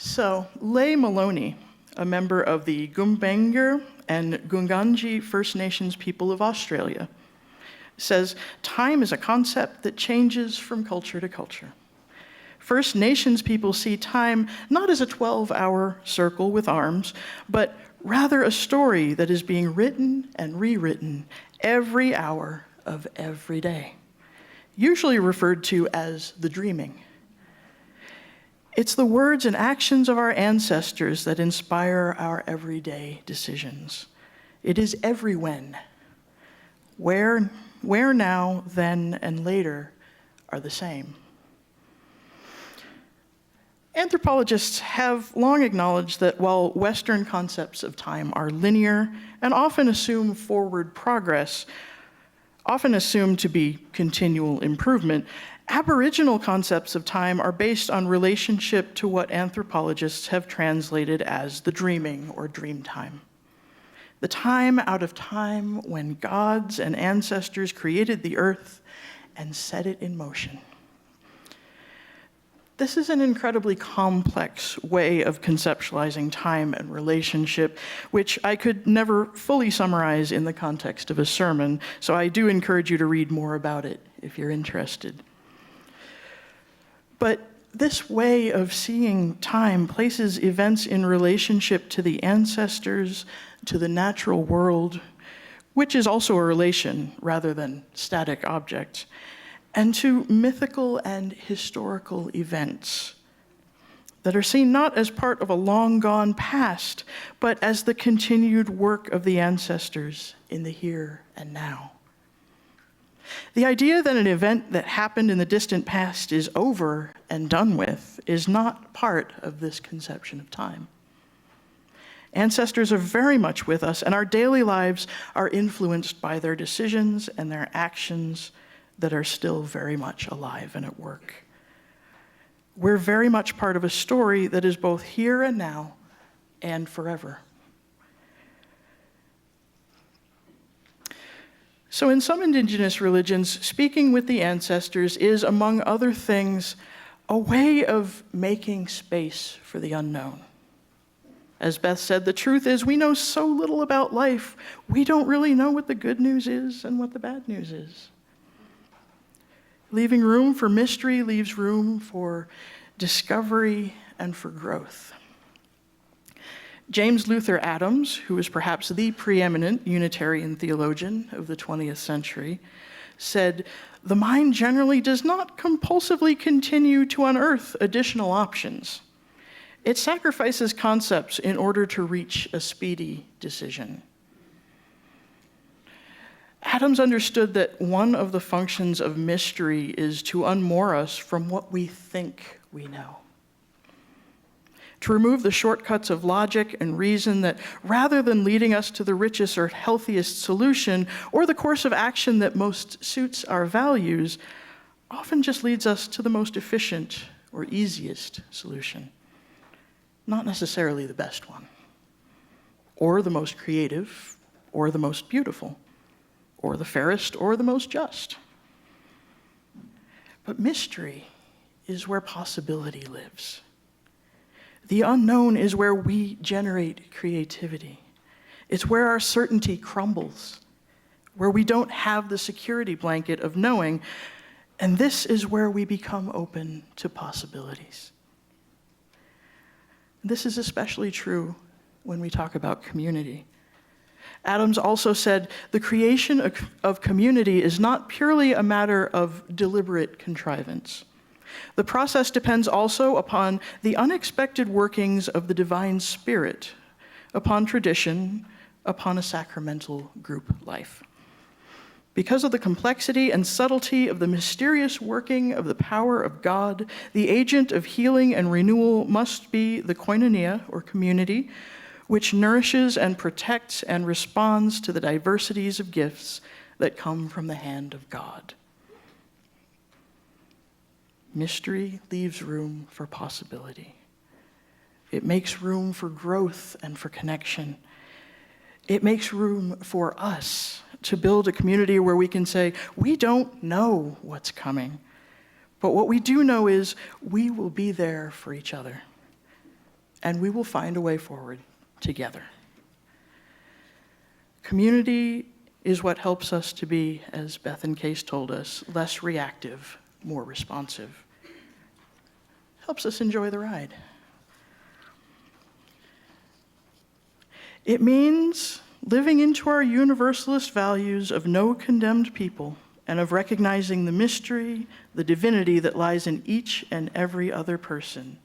So, Leigh Maloney, a member of the Gumbaynggirr and Gungandji First Nations people of Australia, says time is a concept that changes from culture to culture. First Nations people see time not as a 12-hour circle with arms, but rather a story that is being written and rewritten every hour of every day, usually referred to as the dreaming. It's the words and actions of our ancestors that inspire our everyday decisions. It is every when. Where now, then, and later are the same. Anthropologists have long acknowledged that while Western concepts of time are linear and often assume forward progress, often assumed to be continual improvement, Aboriginal concepts of time are based on relationship to what anthropologists have translated as the dreaming or dream time. The time out of time when gods and ancestors created the earth and set it in motion. This is an incredibly complex way of conceptualizing time and relationship, which I could never fully summarize in the context of a sermon, so I do encourage you to read more about it if you're interested. But this way of seeing time places events in relationship to the ancestors, to the natural world, which is also a relation rather than static objects, and to mythical and historical events that are seen not as part of a long-gone past, but as the continued work of the ancestors in the here and now. The idea that an event that happened in the distant past is over and done with is not part of this conception of time. Ancestors are very much with us, and our daily lives are influenced by their decisions and their actions that are still very much alive and at work. We're very much part of a story that is both here and now and forever. So in some indigenous religions, speaking with the ancestors is, among other things, a way of making space for the unknown. As Beth said, the truth is we know so little about life, we don't really know what the good news is and what the bad news is. Leaving room for mystery leaves room for discovery and for growth. James Luther Adams, who was perhaps the preeminent Unitarian theologian of the 20th century, said, "The mind generally does not compulsively continue to unearth additional options. It sacrifices concepts in order to reach a speedy decision." Adams understood that one of the functions of mystery is to unmoor us from what we think we know. To remove the shortcuts of logic and reason that, rather than leading us to the richest or healthiest solution, or the course of action that most suits our values, often just leads us to the most efficient or easiest solution. Not necessarily the best one, or the most creative, or the most beautiful, or the fairest, or the most just. But mystery is where possibility lives. The unknown is where we generate creativity. It's where our certainty crumbles, where we don't have the security blanket of knowing, and this is where we become open to possibilities. This is especially true when we talk about community. Adams also said, the creation of community is not purely a matter of deliberate contrivance. The process depends also upon the unexpected workings of the divine spirit, upon tradition, upon a sacramental group life. Because of the complexity and subtlety of the mysterious working of the power of God, the agent of healing and renewal must be the koinonia, or community, which nourishes and protects and responds to the diversities of gifts that come from the hand of God. Mystery leaves room for possibility. It makes room for growth and for connection. It makes room for us to build a community where we can say, we don't know what's coming, but what we do know is we will be there for each other. and we will find a way forward together. Community is what helps us to be, as Beth and Case told us, less reactive, more responsive. Helps us enjoy the ride. It means living into our universalist values of no condemned people and of recognizing the mystery, the divinity that lies in each and every other person.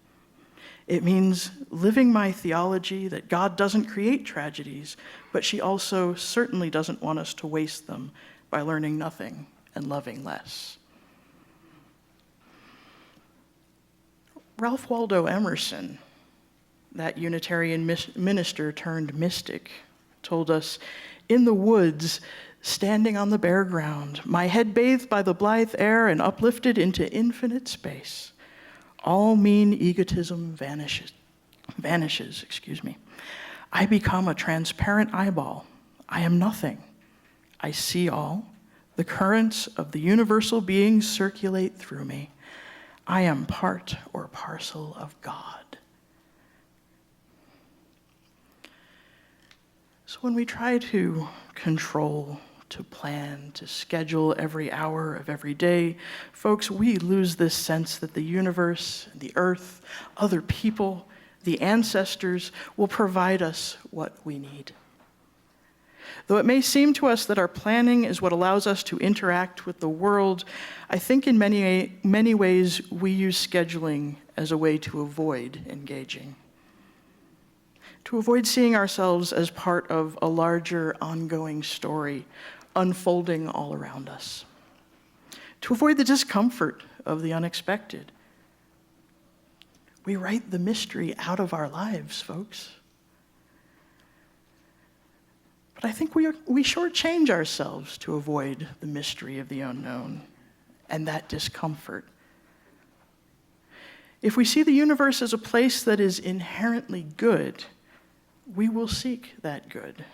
It means living my theology that God doesn't create tragedies, but she also certainly doesn't want us to waste them by learning nothing and loving less. Ralph Waldo Emerson, that Unitarian minister turned mystic, told us, "In the woods, standing on the bare ground, my head bathed by the blithe air and uplifted into infinite space, all mean egotism vanishes. I become a transparent eyeball. I am nothing. I see all. The currents of the universal being circulate through me. I am part or parcel of God." So when we try to control, to plan, to schedule every hour of every day, folks, we lose this sense that the universe, the earth, other people, the ancestors will provide us what we need. Though it may seem to us that our planning is what allows us to interact with the world, I think in many ways we use scheduling as a way to avoid engaging. To avoid seeing ourselves as part of a larger, ongoing story unfolding all around us. To avoid the discomfort of the unexpected. We write the mystery out of our lives, folks. But I think we shortchange ourselves to avoid the mystery of the unknown and that discomfort. If we see the universe as a place that is inherently good, we will seek that good,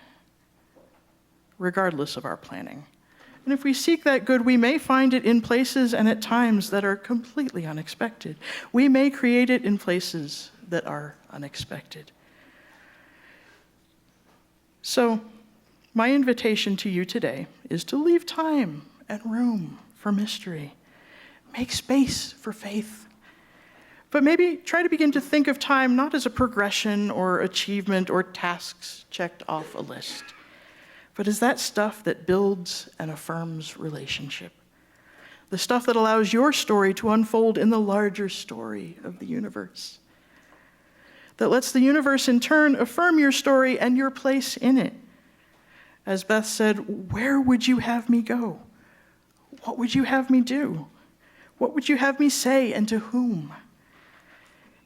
regardless of our planning. And if we seek that good, we may find it in places and at times that are completely unexpected. We may create it in places that are unexpected. So, my invitation to you today is to leave time and room for mystery. Make space for faith. But maybe try to begin to think of time not as a progression or achievement or tasks checked off a list, but as that stuff that builds and affirms relationship. The stuff that allows your story to unfold in the larger story of the universe. That lets the universe in turn affirm your story and your place in it. As Beth said, where would you have me go? What would you have me do? What would you have me say and to whom?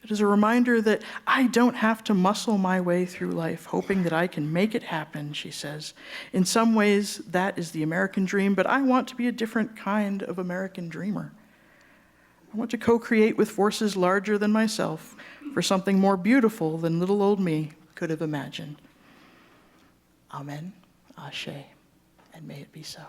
It is a reminder that I don't have to muscle my way through life, hoping that I can make it happen, she says. In some ways, that is the American dream, but I want to be a different kind of American dreamer. I want to co-create with forces larger than myself for something more beautiful than little old me could have imagined. Amen, Ashe, and may it be so.